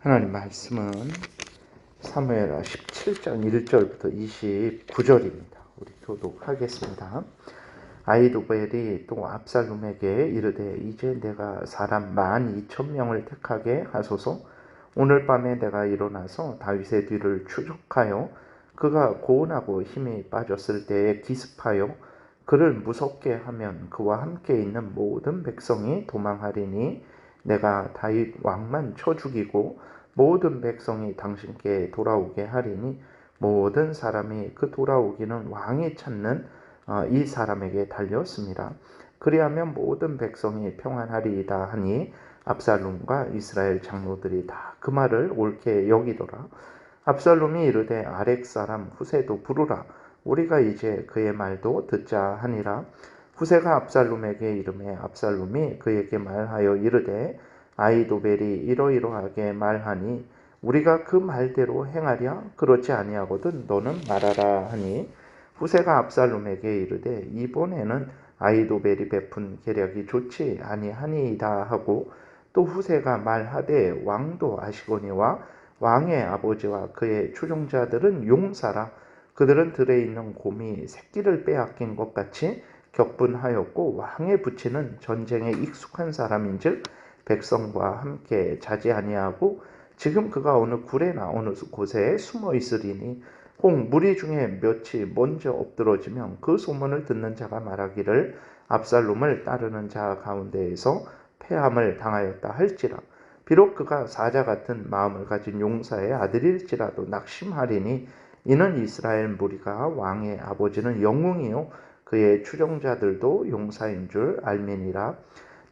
하나님 말씀은 사무엘하 17장 1절부터 29절입니다. 우리 교독하겠습니다. 아히도벨이 또 압살롬에게 이르되 이제 내가 사람 12,000명을 택하게 하소서. 오늘 밤에 내가 일어나서 다윗의 뒤를 추적하여 그가 고운하고 힘이 빠졌을 때에 기습하여 그를 무섭게 하면 그와 함께 있는 모든 백성이 도망하리니 내가 다윗 왕만 쳐 죽이고 모든 백성이 당신께 돌아오게 하리니 모든 사람이 그 돌아오기는 왕이 찾는 이 사람에게 달렸습니다. 그리하면 모든 백성이 평안하리이다 하니 압살롬과 이스라엘 장로들이 다 그 말을 옳게 여기더라. 압살롬이 이르되 아렉 사람 후세도 부르라. 우리가 이제 그의 말도 듣자 하니라. 후세가 압살롬에게 이르매 압살롬이 그에게 말하여 이르되 아히도벨이 이러이러하게 말하니 우리가 그 말대로 행하랴? 그렇지 아니하거든 너는 말하라 하니 후세가 압살롬에게 이르되 이번에는 아히도벨이 베푼 계략이 좋지 아니하니이다 하고 또 후세가 말하되 왕도 아시거니와 왕의 아버지와 그의 추종자들은 용사라. 그들은 들에 있는 곰이 새끼를 빼앗긴 것 같이 격분하였고 왕의 부친은 전쟁에 익숙한 사람인즉 백성과 함께 자지 아니하고 지금 그가 어느 굴에나 어느 곳에 숨어 있으리니 혹 무리 중에 몇이 먼저 엎드러지면 그 소문을 듣는 자가 말하기를 압살롬을 따르는 자 가운데에서 패함을 당하였다 할지라. 비록 그가 사자 같은 마음을 가진 용사의 아들일지라도 낙심하리니 이는 이스라엘 무리가 왕의 아버지는 영웅이요 그의 추종자들도 용사인 줄 알미니라.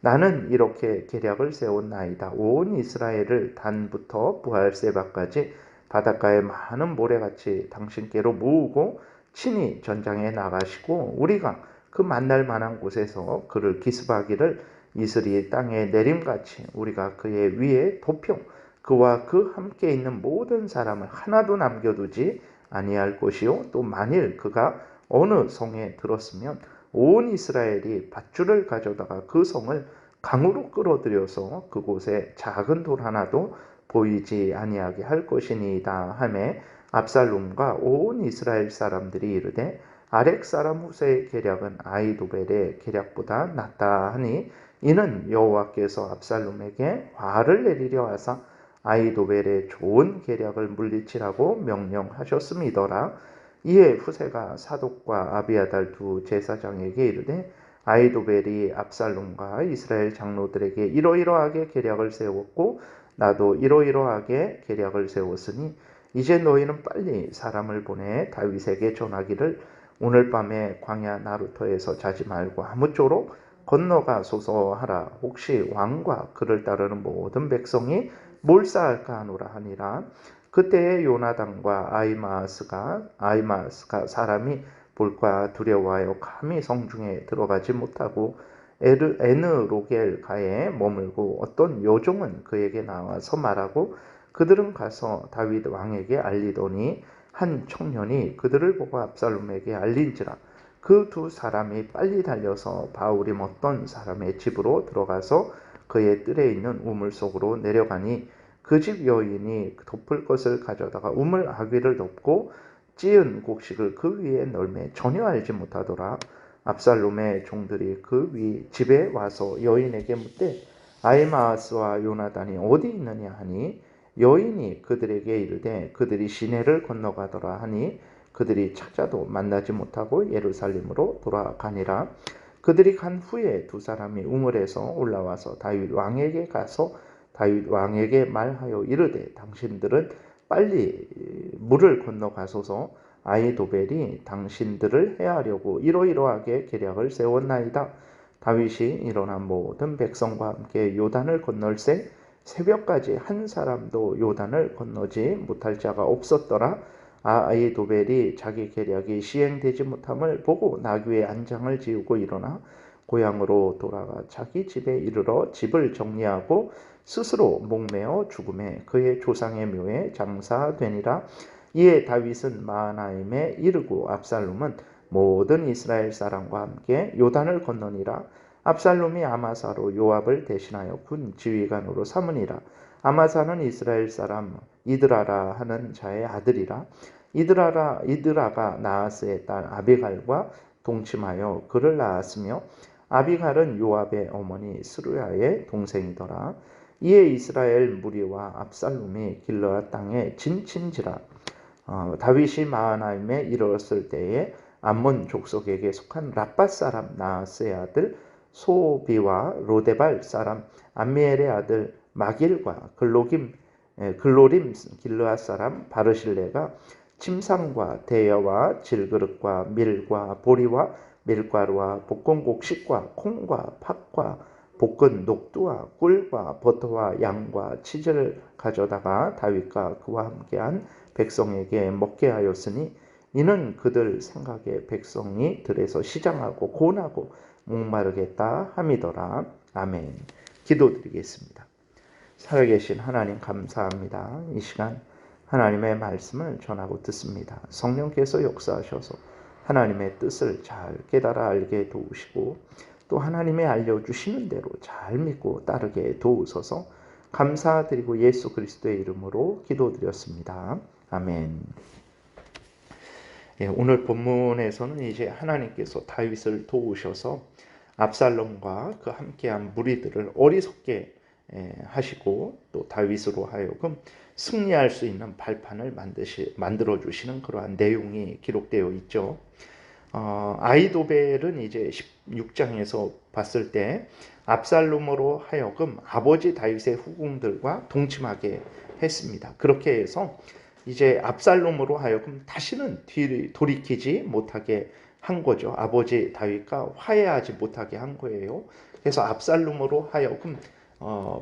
나는 이렇게 계략을 세웠나이다. 온 이스라엘을 단부터 부할세바까지 바닷가에 많은 모래같이 당신께로 모으고 친히 전장에 나가시고 우리가 그 만날 만한 곳에서 그를 기습하기를 이슬이 땅에 내림같이 우리가 그의 위에 덮여 그와 그 함께 있는 모든 사람을 하나도 남겨두지 아니할 것이요 또 만일 그가 어느 성에 들었으면 온 이스라엘이 밧줄을 가져다가 그 성을 강으로 끌어들여서 그곳에 작은 돌 하나도 보이지 아니하게 할 것이니이다 하매 압살롬과 온 이스라엘 사람들이 이르되 아렉 사람 후세의 계략은 아히도벨의 계략보다 낫다 하니 이는 여호와께서 압살롬에게 화를 내리려 하사 아히도벨의 좋은 계략을 물리치라고 명령하셨음이더라. 이에 후세가 사독과 아비아달 두 제사장에게 이르되 아히도벨이 압살롬과 이스라엘 장로들에게 이러이러하게 계략을 세웠고 나도 이러이러하게 계략을 세웠으니 이제 너희는 빨리 사람을 보내 다윗에게 전하기를 오늘 밤에 광야 나루터에서 자지 말고 아무쪼록 건너가소서 하라. 혹시 왕과 그를 따르는 모든 백성이 몰사할까 하노라 하니라. 그때에 요나단과 아히마스가 사람이 볼까 두려워하여 감히 성중에 들어가지 못하고 에느로겔가에 머물고 어떤 요종은 그에게 나와서 말하고 그들은 가서 다윗 왕에게 알리더니 한 청년이 그들을 보고 압살롬에게 알린지라. 그 두 사람이 빨리 달려서 바울임 어떤 사람의 집으로 들어가서 그의 뜰에 있는 우물 속으로 내려가니 그 집 여인이 덮을 것을 가져다가 우물 아귀를 덮고 찌은 곡식을 그 위에 널매 전혀 알지 못하더라. 압살롬의 종들이 그 집에 와서 여인에게 묻되 아히마아스와 요나단이 어디 있느냐 하니 여인이 그들에게 이르되 그들이 시내를 건너가더라 하니 그들이 찾아도 만나지 못하고 예루살렘으로 돌아가니라. 그들이 간 후에 두 사람이 우물에서 올라와서 다윗 왕에게 가서 다윗 왕에게 말하여 이르되 당신들은 빨리 물을 건너가소서. 아히도벨이 당신들을 해하려고 이러이러하게 계략을 세웠나이다. 다윗이 일어나 모든 백성과 함께 요단을 건널새 새벽까지 한 사람도 요단을 건너지 못할 자가 없었더라. 아히도벨이 자기 계략이 시행되지 못함을 보고 나귀의 안장을 지우고 일어나 고향으로 돌아가 자기 집에 이르러 집을 정리하고 스스로 목매어 죽음에 그의 조상의 묘에 장사되니라. 이에 다윗은 마하나임에 이르고 압살롬은 모든 이스라엘 사람과 함께 요단을 건너니라. 압살롬이 아마사로 요압을 대신하여 군 지휘관으로 삼으니라. 아마사는 이스라엘 사람 이드라라 하는 자의 아들이라. 이드라가 나하스의 딸 아비갈과 동침하여 그를 낳았으며 아비갈은 요압의 어머니 스루야의 동생이더라. 이에 이스라엘 무리와 압살롬이 길르앗 땅에 진친지라. 다윗이 마하나임에 이르렀을 때에 암몬 족속에게 속한 랍밧 사람 나하스의 아들 소비와 로데발 사람 암미엘의 아들 마길과 글로림 길르앗 사람 바르실레가 침상과 대야와 질그릇과 밀과 보리와 밀가루와 볶은 곡식과 콩과 팥과 볶은 녹두와 꿀과 버터와 양과 치즈를 가져다가 다윗과 그와 함께한 백성에게 먹게 하였으니 이는 그들 생각에 백성이 들에서 시장하고 고나고 목마르겠다 함이더라. 아멘. 기도드리겠습니다. 살아계신 하나님 감사합니다. 이 시간 하나님의 말씀을 전하고 듣습니다. 성령께서 역사하셔서 하나님의 뜻을 잘 깨달아 알게 도우시고 또 하나님의 알려주시는 대로 잘 믿고 따르게 도우소서. 감사드리고 예수 그리스도의 이름으로 기도드렸습니다. 아멘. 오늘 본문에서는 이제 하나님께서 다윗을 도우셔서 압살롬과 그 함께한 무리들을 어리석게 하시고 또 다윗으로 하여금 승리할 수 있는 발판을 만들어 주시는 그러한 내용이 기록되어 있죠. 아히도벨은 이제 16장에서 봤을 때 압살롬으로 하여금 아버지 다윗의 후궁들과 동침하게 했습니다. 그렇게 해서 이제 압살롬으로 하여금 다시는 돌이키지 못하게 한 거죠. 아버지 다윗과 화해하지 못하게 한 거예요. 그래서 압살롬으로 하여금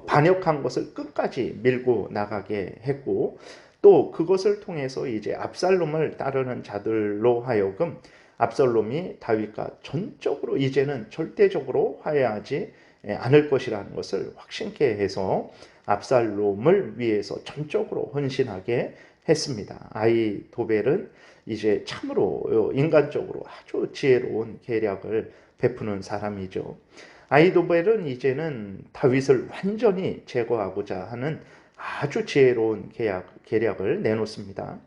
반역한 것을 끝까지 밀고 나가게 했고 또 그것을 통해서 이제 압살롬을 따르는 자들로 하여금 압살롬이 다윗과 전적으로 이제는 절대적으로 화해하지 않을 것이라는 것을 확신케 해서 압살롬을 위해서 전적으로 헌신하게 했습니다. 아히도벨은 이제 참으로 인간적으로 아주 지혜로운 계략을 베푸는 사람이죠. 아히도벨은 이제는 다윗을 완전히 제거하고자 하는 아주 지혜로운 계략을 내놓습니다.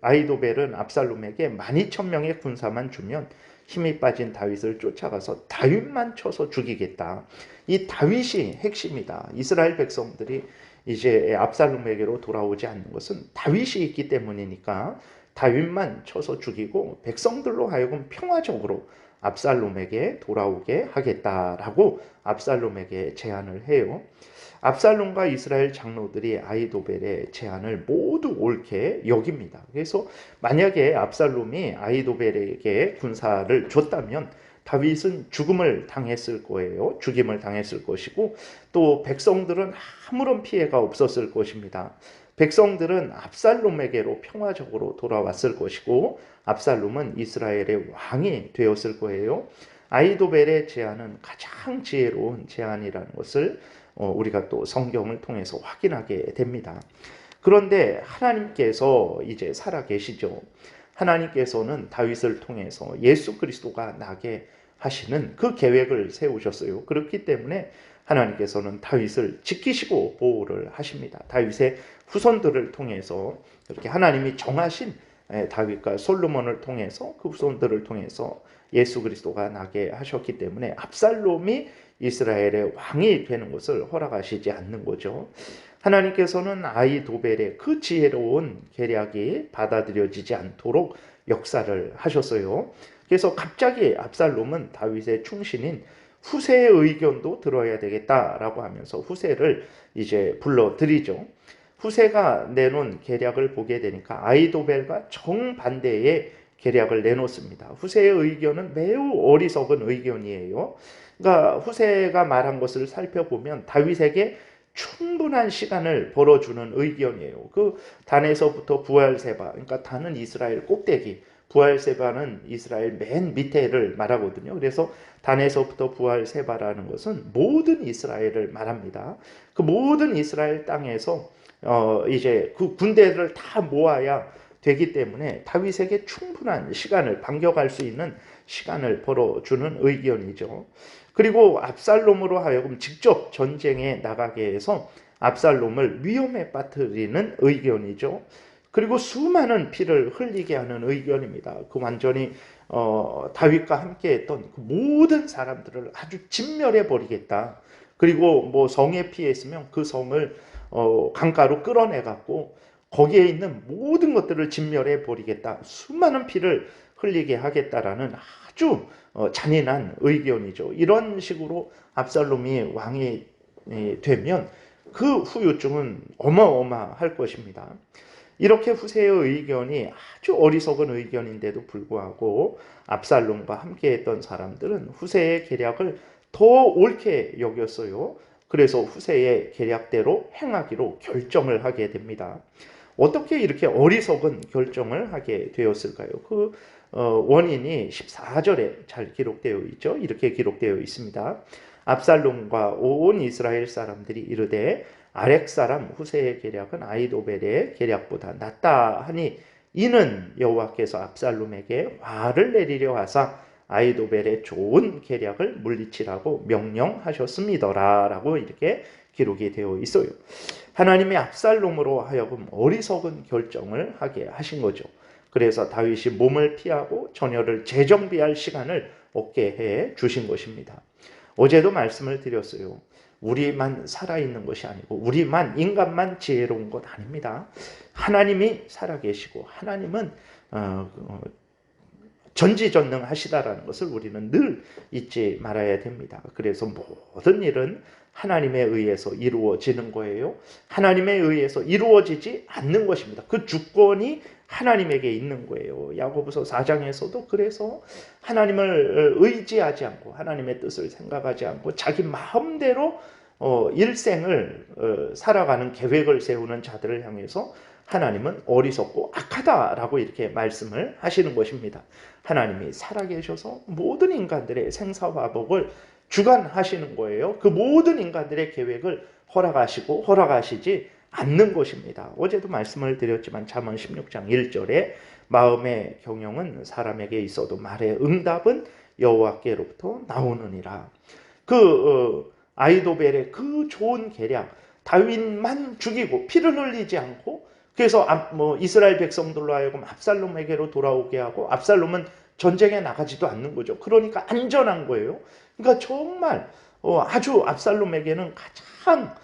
아히도벨은 압살롬에게 12,000명의 군사만 주면 힘이 빠진 다윗을 쫓아가서 다윗만 쳐서 죽이겠다. 이 다윗이 핵심이다. 이스라엘 백성들이 이제 압살롬에게로 돌아오지 않는 것은 다윗이 있기 때문이니까 다윗만 쳐서 죽이고 백성들로 하여금 평화적으로 압살롬에게 돌아오게 하겠다라고 압살롬에게 제안을 해요. 압살롬과 이스라엘 장로들이 아히도벨의 제안을 모두 옳게 여깁니다. 그래서 만약에 압살롬이 아히도벨에게 군사를 줬다면 다윗은 죽임을 당했을 거예요. 죽임을 당했을 것이고 또 백성들은 아무런 피해가 없었을 것입니다. 백성들은 압살롬에게로 평화적으로 돌아왔을 것이고 압살롬은 이스라엘의 왕이 되었을 거예요. 아히도벨의 제안은 가장 지혜로운 제안이라는 것을 우리가 또 성경을 통해서 확인하게 됩니다. 그런데 하나님께서 이제 살아계시죠. 하나님께서는 다윗을 통해서 예수 그리스도가 나게 하시는 그 계획을 세우셨어요. 그렇기 때문에 하나님께서는 다윗을 지키시고 보호를 하십니다. 다윗의 후손들을 통해서 이렇게 하나님이 정하신 다윗과 솔로몬을 통해서 그 후손들을 통해서 예수 그리스도가 나게 하셨기 때문에 압살롬이 이스라엘의 왕이 되는 것을 허락하시지 않는 거죠. 하나님께서는 아히도벨의 그 지혜로운 계략이 받아들여지지 않도록 역사를 하셨어요. 그래서 갑자기 압살롬은 다윗의 충신인 후세의 의견도 들어야 되겠다라고 하면서 후세를 이제 불러들이죠. 후세가 내놓은 계략을 보게 되니까 아히도벨과 정반대의 계략을 내놓습니다. 후세의 의견은 매우 어리석은 의견이에요. 그러니까 후세가 말한 것을 살펴보면 다윗에게 충분한 시간을 벌어주는 의견이에요. 그 단에서부터 부엘세바, 그러니까 단은 이스라엘 꼭대기, 부엘세바는 이스라엘 맨 밑에를 말하거든요. 그래서 단에서부터 부엘세바라는 것은 모든 이스라엘을 말합니다. 그 모든 이스라엘 땅에서 이제 그 군대를 다 모아야 되기 때문에 다윗에게 충분한 시간을 반격할 수 있는 시간을 벌어주는 의견이죠. 그리고 압살롬으로 하여금 직접 전쟁에 나가게 해서 압살롬을 위험에 빠뜨리는 의견이죠. 그리고 수많은 피를 흘리게 하는 의견입니다. 그 완전히 다윗과 함께했던 그 모든 사람들을 아주 진멸해 버리겠다. 그리고 뭐 성에 피했으면 그 성을 강가로 끌어내 갖고 거기에 있는 모든 것들을 진멸해 버리겠다. 수많은 피를 흘리게 하겠다라는 아주 잔인한 의견이죠. 이런 식으로 압살롬이 왕이 되면 그 후유증은 어마어마할 것입니다. 이렇게 후세의 의견이 아주 어리석은 의견인데도 불구하고 압살롬과 함께했던 사람들은 후세의 계략을 더 옳게 여겼어요. 그래서 후세의 계략대로 행하기로 결정을 하게 됩니다. 어떻게 이렇게 어리석은 결정을 하게 되었을까요? 그 원인이 14절에 잘 기록되어 있죠. 이렇게 기록되어 있습니다. 압살롬과 온 이스라엘 사람들이 이르되 아렉 사람 후세의 계략은 아히도벨의 계략보다 낫다 하니 이는 여호와께서 압살롬에게 화를 내리려 하사 아히도벨의 좋은 계략을 물리치라고 명령하셨습니다라 라고 이렇게 기록이 되어 있어요. 하나님이 압살롬으로 하여금 어리석은 결정을 하게 하신 거죠. 그래서 다윗이 몸을 피하고 전열을 재정비할 시간을 얻게 해 주신 것입니다. 어제도 말씀을 드렸어요. 우리만 살아있는 것이 아니고 우리만 인간만 지혜로운 것 아닙니다. 하나님이 살아계시고 하나님은 전지전능하시다라는 것을 우리는 늘 잊지 말아야 됩니다. 그래서 모든 일은 하나님에 의해서 이루어지는 거예요. 하나님에 의해서 이루어지지 않는 것입니다. 그 주권이 하나님에게 있는 거예요. 야고보서 4장에서도 그래서 하나님을 의지하지 않고 하나님의 뜻을 생각하지 않고 자기 마음대로 일생을 살아가는 계획을 세우는 자들을 향해서 하나님은 어리석고 악하다라고 이렇게 말씀을 하시는 것입니다. 하나님이 살아계셔서 모든 인간들의 생사화복을 주관하시는 거예요. 그 모든 인간들의 계획을 허락하시고 허락하시지 않는 것입니다. 어제도 말씀을 드렸지만 잠언 16장 1절에 마음의 경영은 사람에게 있어도 말의 응답은 여호와께로부터 나오느니라. 아히도벨의 그 좋은 계략, 다윗만 죽이고 피를 흘리지 않고 그래서 이스라엘 백성들로 하여금 압살롬에게로 돌아오게 하고 압살롬은 전쟁에 나가지도 않는 거죠. 그러니까 안전한 거예요. 그러니까 정말 아주 압살롬에게는 가장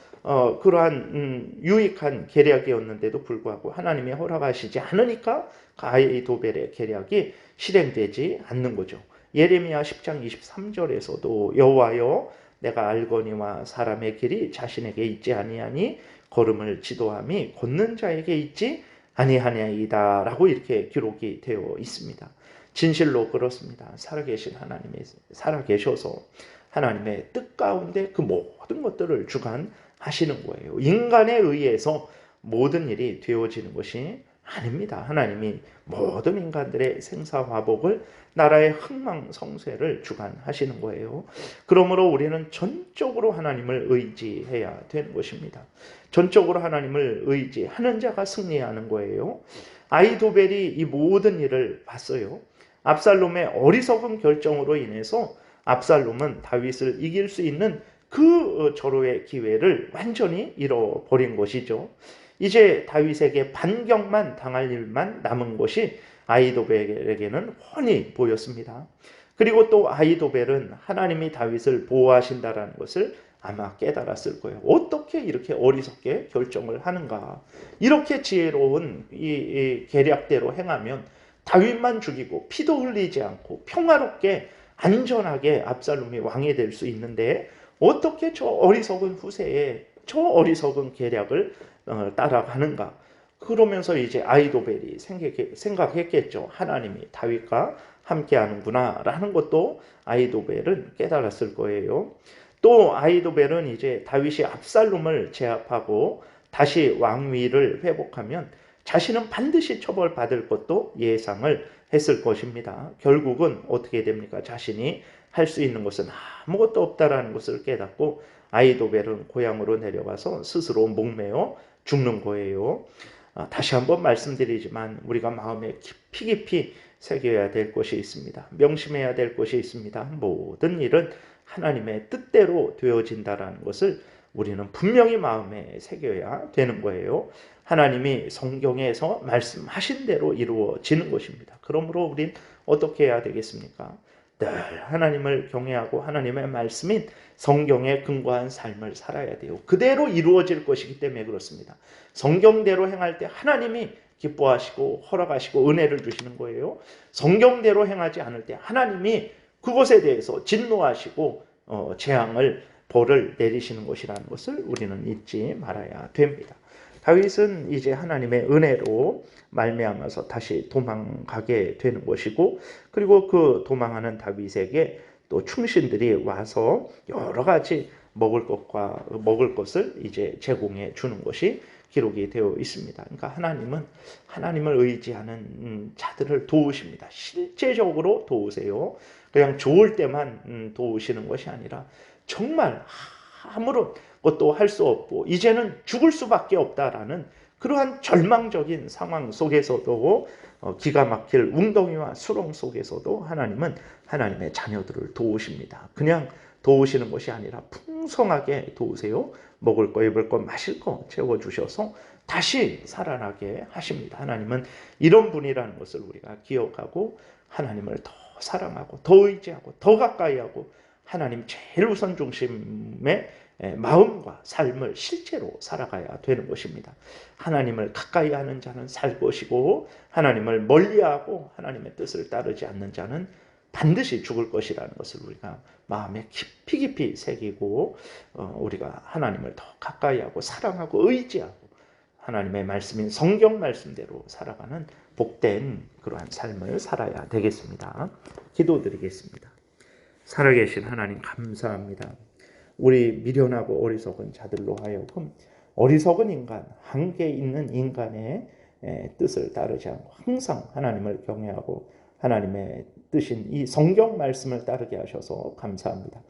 그러한 유익한 계략이었는데도 불구하고 하나님이 허락하시지 않으니까 아히도벨의 계략이 실행되지 않는 거죠. 예레미야 10장 23절에서도 여호와여 내가 알거니와 사람의 길이 자신에게 있지 아니하니 걸음을 지도함이 걷는 자에게 있지 아니하냐이다 라고 이렇게 기록이 되어 있습니다. 진실로 그렇습니다. 살아계신 하나님이 살아계셔서 하나님의 뜻 가운데 그 모든 것들을 주관하시는 거예요. 인간에 의해서 모든 일이 되어지는 것이 아닙니다. 하나님이 모든 인간들의 생사화복을 나라의 흥망성쇠를 주관하시는 거예요. 그러므로 우리는 전적으로 하나님을 의지해야 되는 것입니다. 전적으로 하나님을 의지하는 자가 승리하는 거예요. 아히도벨이 이 모든 일을 봤어요. 압살롬의 어리석은 결정으로 인해서 압살롬은 다윗을 이길 수 있는 그 절호의 기회를 완전히 잃어버린 것이죠. 이제 다윗에게 반격만 당할 일만 남은 것이 아히도벨에게는 훤히 보였습니다. 그리고 또 아히도벨은 하나님이 다윗을 보호하신다라는 것을 아마 깨달았을 거예요. 어떻게 이렇게 어리석게 결정을 하는가. 이렇게 지혜로운 이 계략대로 행하면 다윗만 죽이고 피도 흘리지 않고 평화롭게 안전하게 압살롬이 왕이 될 수 있는데 어떻게 저 어리석은 후세에 저 어리석은 계략을 따라가는가. 그러면서 이제 아히도벨이 생각했겠죠. 하나님이 다윗과 함께하는구나 라는 것도 아히도벨은 깨달았을 거예요. 또 아히도벨은 이제 다윗이 압살롬을 제압하고 다시 왕위를 회복하면 자신은 반드시 처벌받을 것도 예상을 했을 것입니다. 결국은 어떻게 됩니까? 자신이 할 수 있는 것은 아무것도 없다라는 것을 깨닫고 아히도벨은 고향으로 내려가서 스스로 목매어 죽는 거예요. 다시 한번 말씀드리지만 우리가 마음에 깊이 새겨야 될 것이 있습니다. 명심해야 될 것이 있습니다. 모든 일은 하나님의 뜻대로 되어진다라는 것을 우리는 분명히 마음에 새겨야 되는 거예요. 하나님이 성경에서 말씀하신 대로 이루어지는 것입니다. 그러므로 우린 어떻게 해야 되겠습니까? 늘 하나님을 경외하고 하나님의 말씀인 성경에 근거한 삶을 살아야 돼요. 그대로 이루어질 것이기 때문에 그렇습니다. 성경대로 행할 때 하나님이 기뻐하시고 허락하시고 은혜를 주시는 거예요. 성경대로 행하지 않을 때 하나님이 그것에 대해서 진노하시고 재앙을 벌을 내리시는 것이라는 것을 우리는 잊지 말아야 됩니다. 다윗은 이제 하나님의 은혜로 말미암아서 다시 도망가게 되는 것이고, 그리고 그 도망하는 다윗에게 또 충신들이 와서 여러 가지 먹을 것을 이제 제공해 주는 것이 기록이 되어 있습니다. 그러니까 하나님은 하나님을 의지하는 자들을 도우십니다. 실제적으로 도우세요. 그냥 좋을 때만 도우시는 것이 아니라 정말 아무런 것도 할 수 없고 이제는 죽을 수밖에 없다라는 그러한 절망적인 상황 속에서도 기가 막힐 웅덩이와 수렁 속에서도 하나님은 하나님의 자녀들을 도우십니다. 그냥 도우시는 것이 아니라 풍성하게 도우세요. 먹을 거, 입을 거, 마실 거 채워주셔서 다시 살아나게 하십니다. 하나님은 이런 분이라는 것을 우리가 기억하고 하나님을 더 사랑하고 더 의지하고 더 가까이 하고 하나님 제일 우선 중심의 마음과 삶을 실제로 살아가야 되는 것입니다. 하나님을 가까이 하는 자는 살 것이고 하나님을 멀리하고 하나님의 뜻을 따르지 않는 자는 반드시 죽을 것이라는 것을 우리가 마음에 깊이 깊이 새기고 우리가 하나님을 더 가까이 하고 사랑하고 의지하고 하나님의 말씀인 성경 말씀대로 살아가는 복된 그러한 삶을 살아야 되겠습니다. 기도드리겠습니다. 살아계신 하나님 감사합니다. 우리 미련하고 어리석은 자들로 하여금 어리석은 인간, 한계 있는 인간의 뜻을 따르지 않고 항상 하나님을 경외하고 하나님의 뜻인 이 성경 말씀을 따르게 하셔서 감사합니다.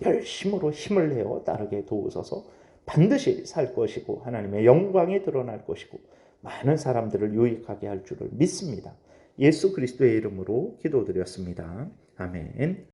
열심으로 힘을 내어 따르게 도우소서. 반드시 살 것이고 하나님의 영광이 드러날 것이고 많은 사람들을 유익하게 할 줄을 믿습니다. 예수 그리스도의 이름으로 기도드렸습니다. 아멘.